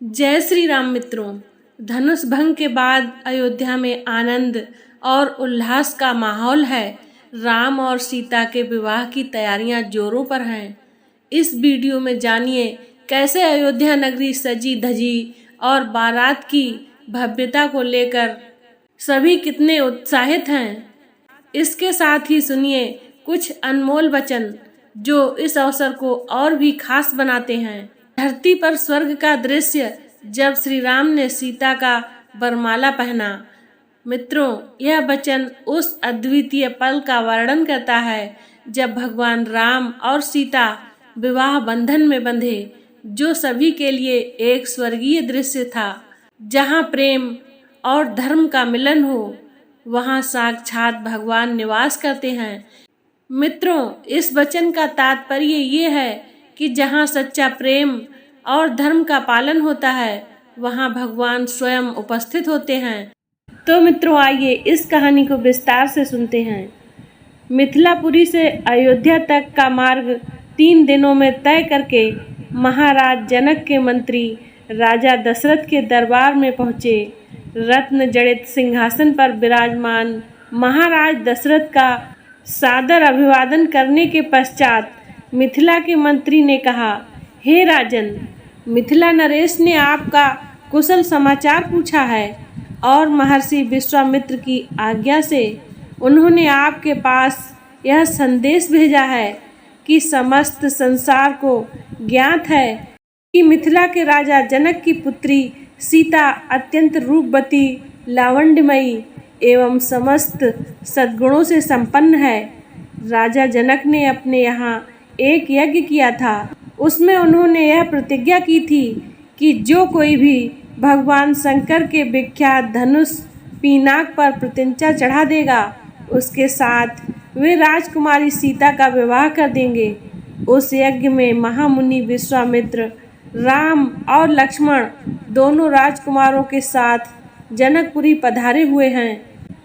जय श्री राम मित्रों। धनुष भंग के बाद अयोध्या में आनंद और उल्लास का माहौल है। राम और सीता के विवाह की तैयारियां जोरों पर हैं। इस वीडियो में जानिए कैसे अयोध्या नगरी सजी धजी और बारात की भव्यता को लेकर सभी कितने उत्साहित हैं। इसके साथ ही सुनिए कुछ अनमोल वचन जो इस अवसर को और भी खास बनाते हैं। धरती पर स्वर्ग का दृश्य जब श्री राम ने सीता का वरमाला पहना। मित्रों, यह वचन उस अद्वितीय पल का वर्णन करता है जब भगवान राम और सीता विवाह बंधन में बंधे, जो सभी के लिए एक स्वर्गीय दृश्य था। जहाँ प्रेम और धर्म का मिलन हो, वहाँ साक्षात भगवान निवास करते हैं। मित्रों, इस वचन का तात्पर्य ये है कि जहाँ सच्चा प्रेम और धर्म का पालन होता है, वहाँ भगवान स्वयं उपस्थित होते हैं। तो मित्रों, आइए इस कहानी को विस्तार से सुनते हैं। मिथिलापुरी से अयोध्या तक का मार्ग 3 दिनों में तय करके महाराज जनक के मंत्री राजा दशरथ के दरबार में पहुँचे। रत्न जड़ित सिंहासन पर विराजमान महाराज दशरथ का सादर अभिवादन करने के पश्चात मिथिला के मंत्री ने कहा, हे राजन, मिथिला नरेश ने आपका कुशल समाचार पूछा है और महर्षि विश्वामित्र की आज्ञा से उन्होंने आपके पास यह संदेश भेजा है कि समस्त संसार को ज्ञात है कि मिथिला के राजा जनक की पुत्री सीता अत्यंत रूपवती, लावण्यमयी एवं समस्त सद्गुणों से संपन्न है। राजा जनक ने अपने यहाँ एक यज्ञ किया था। उसमें उन्होंने यह प्रतिज्ञा की थी कि जो कोई भी भगवान शंकर के विख्यात धनुष पीनाक पर प्रतिज्ञा चढ़ा देगा, उसके साथ वे राजकुमारी सीता का विवाह कर देंगे। उस यज्ञ में महामुनि विश्वामित्र, राम और लक्ष्मण दोनों राजकुमारों के साथ जनकपुरी पधारे हुए हैं।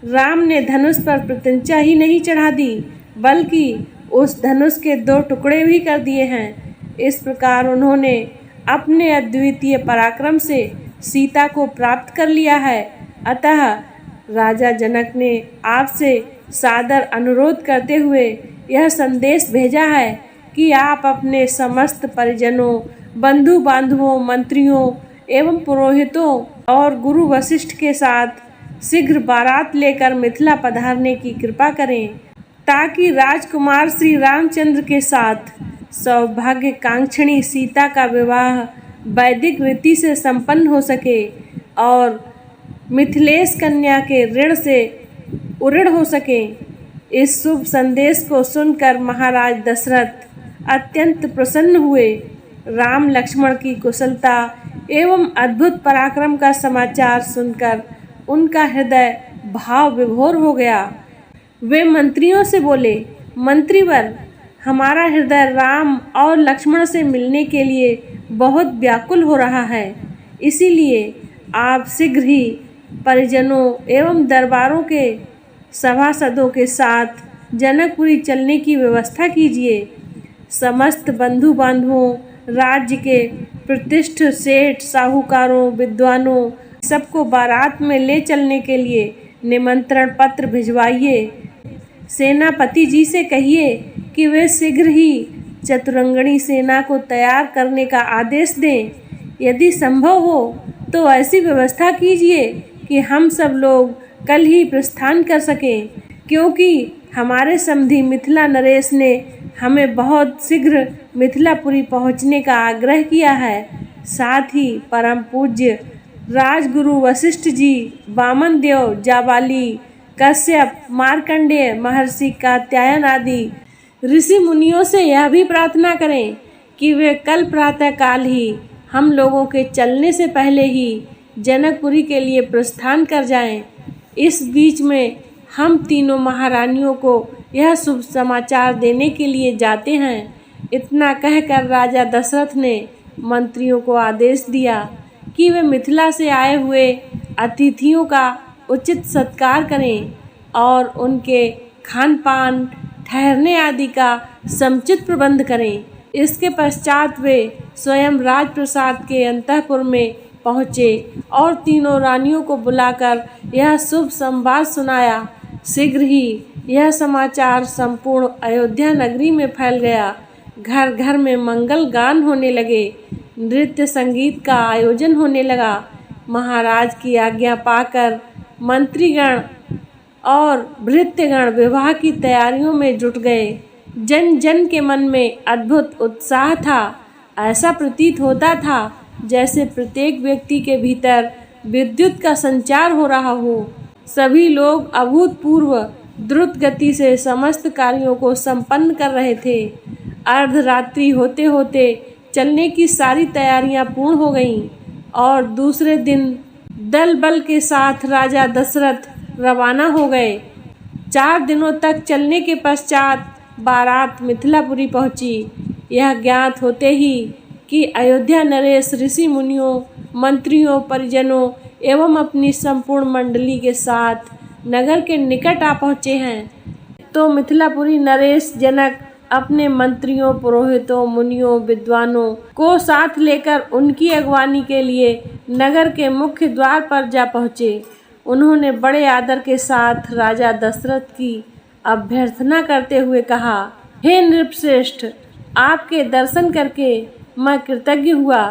राम ने धनुष पर प्रतिज्ञा ही नहीं चढ़ा दी, बल्कि उस धनुष के 2 टुकड़े भी कर दिए हैं। इस प्रकार उन्होंने अपने अद्वितीय पराक्रम से सीता को प्राप्त कर लिया है। अतः राजा जनक ने आपसे सादर अनुरोध करते हुए यह संदेश भेजा है कि आप अपने समस्त परिजनों, बंधु बांधवों, मंत्रियों एवं पुरोहितों और गुरु वशिष्ठ के साथ शीघ्र बारात लेकर मिथिला पधारने की कृपा करें, ताकि राजकुमार श्री रामचंद्र के साथ सौभाग्य कांक्षणी सीता का विवाह वैदिक रीति से संपन्न हो सके और मिथिलेश कन्या के ऋण से उऋण हो सके। इस शुभ संदेश को सुनकर महाराज दशरथ अत्यंत प्रसन्न हुए। राम लक्ष्मण की कुशलता एवं अद्भुत पराक्रम का समाचार सुनकर उनका हृदय भाव विभोर हो गया। वे मंत्रियों से बोले, मंत्रीवर, हमारा हृदय राम और लक्ष्मण से मिलने के लिए बहुत व्याकुल हो रहा है। इसीलिए आप शीघ्र ही परिजनों एवं दरबारों के सभासदों के साथ जनकपुरी चलने की व्यवस्था कीजिए। समस्त बंधु बांधवों, राज्य के प्रतिष्ठित सेठ, साहूकारों, विद्वानों सबको बारात में ले चलने के लिए निमंत्रण पत्र भिजवाइए। सेनापति जी से कहिए कि वे शीघ्र ही चतुरंगणी सेना को तैयार करने का आदेश दें। यदि संभव हो तो ऐसी व्यवस्था कीजिए कि हम सब लोग कल ही प्रस्थान कर सकें, क्योंकि हमारे समधी मिथिला नरेश ने हमें बहुत शीघ्र मिथिलापुरी पहुंचने का आग्रह किया है। साथ ही परम पूज्य राजगुरु वशिष्ठ जी, वामन देव, जाबाली, कश्यप, मार्कंडेय, महर्षि कात्यायन आदि ऋषि मुनियों से यह भी प्रार्थना करें कि वे कल प्रातः काल ही हम लोगों के चलने से पहले ही जनकपुरी के लिए प्रस्थान कर जाएं। इस बीच में हम तीनों महारानियों को यह शुभ समाचार देने के लिए जाते हैं। इतना कहकर राजा दशरथ ने मंत्रियों को आदेश दिया कि वे मिथिला से आए हुए अतिथियों का उचित सत्कार करें और उनके खान पान, ठहरने आदि का समुचित प्रबंध करें। इसके पश्चात वे स्वयं राजप्रसाद के अंतःपुर में पहुँचे और तीनों रानियों को बुलाकर यह शुभ संवाद सुनाया। शीघ्र ही यह समाचार संपूर्ण अयोध्या नगरी में फैल गया। घर घर में मंगल गान होने लगे, नृत्य संगीत का आयोजन होने लगा। महाराज की आज्ञा पाकर मंत्रीगण और भृत्यगण विवाह की तैयारियों में जुट गए। जन जन के मन में अद्भुत उत्साह था। ऐसा प्रतीत होता था जैसे प्रत्येक व्यक्ति के भीतर विद्युत का संचार हो रहा हो। सभी लोग अभूतपूर्व द्रुत गति से समस्त कार्यों को संपन्न कर रहे थे। अर्धरात्रि होते होते चलने की सारी तैयारियां पूर्ण हो गईं और दूसरे दिन दल बल के साथ राजा दशरथ रवाना हो गए। 4 दिनों तक चलने के पश्चात बारात मिथिलापुरी पहुंची। यह ज्ञात होते ही कि अयोध्या नरेश ऋषि मुनियों, मंत्रियों, परिजनों एवं अपनी संपूर्ण मंडली के साथ नगर के निकट आ पहुँचे हैं, तो मिथिलापुरी नरेश जनक अपने मंत्रियों, पुरोहितों, मुनियों, विद्वानों को साथ लेकर उनकी अगवानी के लिए नगर के मुख्य द्वार पर जा पहुँचे। उन्होंने बड़े आदर के साथ राजा दशरथ की अभ्यर्थना करते हुए कहा, हे नृपश्रेष्ठ, आपके दर्शन करके मैं कृतज्ञ हुआ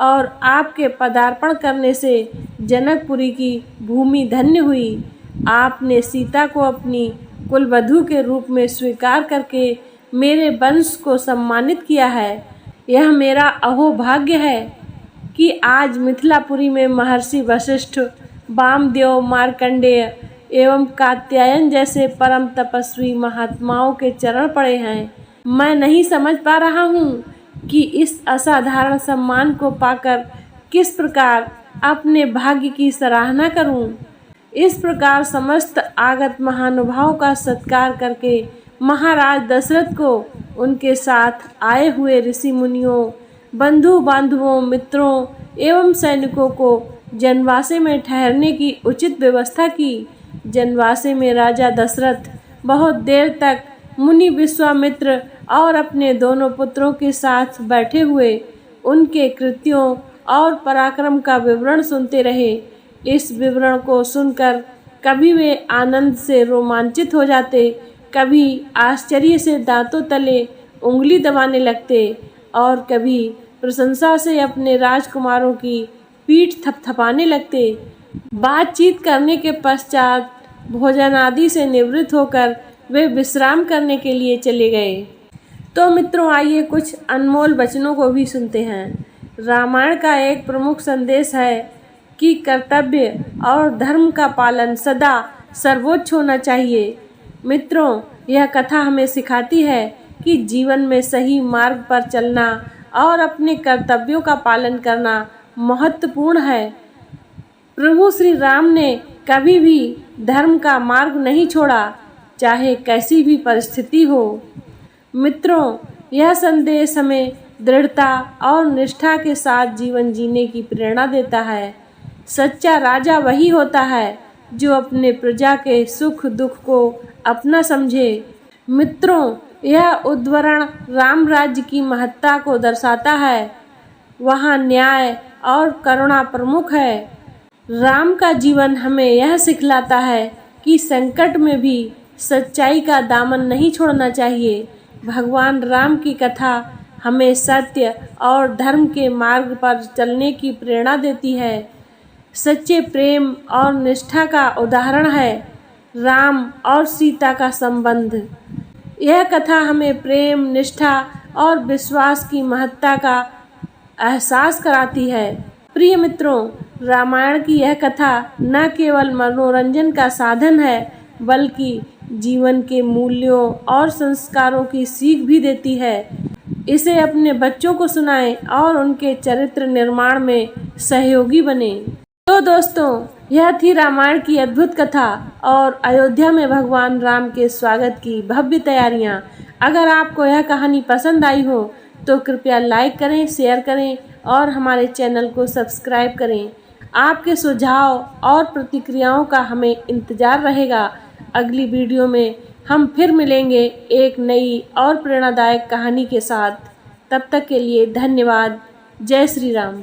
और आपके पदार्पण करने से जनकपुरी की भूमि धन्य हुई। आपने सीता को अपनी कुलवधू के रूप में स्वीकार करके मेरे वंश को सम्मानित किया है। यह मेरा अहोभाग्य है कि आज मिथिलापुरी में महर्षि वशिष्ठ, वामदेव, मार्कंडेय एवं कात्यायन जैसे परम तपस्वी महात्माओं के चरण पड़े हैं। मैं नहीं समझ पा रहा हूँ कि इस असाधारण सम्मान को पाकर किस प्रकार अपने भाग्य की सराहना करूं। इस प्रकार समस्त आगत महानुभावों का सत्कार करके महाराज दशरथ को उनके साथ आए हुए ऋषि मुनियों, बंधु बांधवों, मित्रों एवं सैनिकों को जनवासे में ठहरने की उचित व्यवस्था की। जनवासे में राजा दशरथ बहुत देर तक मुनि विश्वामित्र और अपने दोनों पुत्रों के साथ बैठे हुए उनके कृत्यों और पराक्रम का विवरण सुनते रहे। इस विवरण को सुनकर कभी वे आनंद से रोमांचित हो जाते, कभी आश्चर्य से दांतों तले उंगली दबाने लगते और कभी प्रशंसा से अपने राजकुमारों की पीठ थपथपाने लगते। बातचीत करने के पश्चात भोजन आदि से निवृत्त होकर वे विश्राम करने के लिए चले गए। तो मित्रों, आइए कुछ अनमोल वचनों को भी सुनते हैं। रामायण का एक प्रमुख संदेश है कि कर्तव्य और धर्म का पालन सदा सर्वोच्च होना चाहिए। मित्रों, यह कथा हमें सिखाती है कि जीवन में सही मार्ग पर चलना और अपने कर्तव्यों का पालन करना महत्वपूर्ण है। प्रभु श्री राम ने कभी भी धर्म का मार्ग नहीं छोड़ा, चाहे कैसी भी परिस्थिति हो। मित्रों, यह संदेश हमें दृढ़ता और निष्ठा के साथ जीवन जीने की प्रेरणा देता है। सच्चा राजा वही होता है जो अपने प्रजा के सुख दुख को अपना समझे। मित्रों, यह उद्धरण राम राज्य की महत्ता को दर्शाता है। वहाँ न्याय और करुणा प्रमुख है। राम का जीवन हमें यह सिखलाता है कि संकट में भी सच्चाई का दामन नहीं छोड़ना चाहिए। भगवान राम की कथा हमें सत्य और धर्म के मार्ग पर चलने की प्रेरणा देती है। सच्चे प्रेम और निष्ठा का उदाहरण है राम और सीता का संबंध। यह कथा हमें प्रेम, निष्ठा और विश्वास की महत्ता का एहसास कराती है। प्रिय मित्रों, रामायण की यह कथा न केवल मनोरंजन का साधन है, बल्कि जीवन के मूल्यों और संस्कारों की सीख भी देती है। इसे अपने बच्चों को सुनाएं और उनके चरित्र निर्माण में सहयोगी बने। तो दोस्तों, यह थी रामायण की अद्भुत कथा और अयोध्या में भगवान राम के स्वागत की भव्य तैयारियां। अगर आपको यह कहानी पसंद आई हो तो कृपया लाइक करें, शेयर करें और हमारे चैनल को सब्सक्राइब करें। आपके सुझाव और प्रतिक्रियाओं का हमें इंतज़ार रहेगा। अगली वीडियो में हम फिर मिलेंगे एक नई और प्रेरणादायक कहानी के साथ। तब तक के लिए धन्यवाद। जय श्री राम।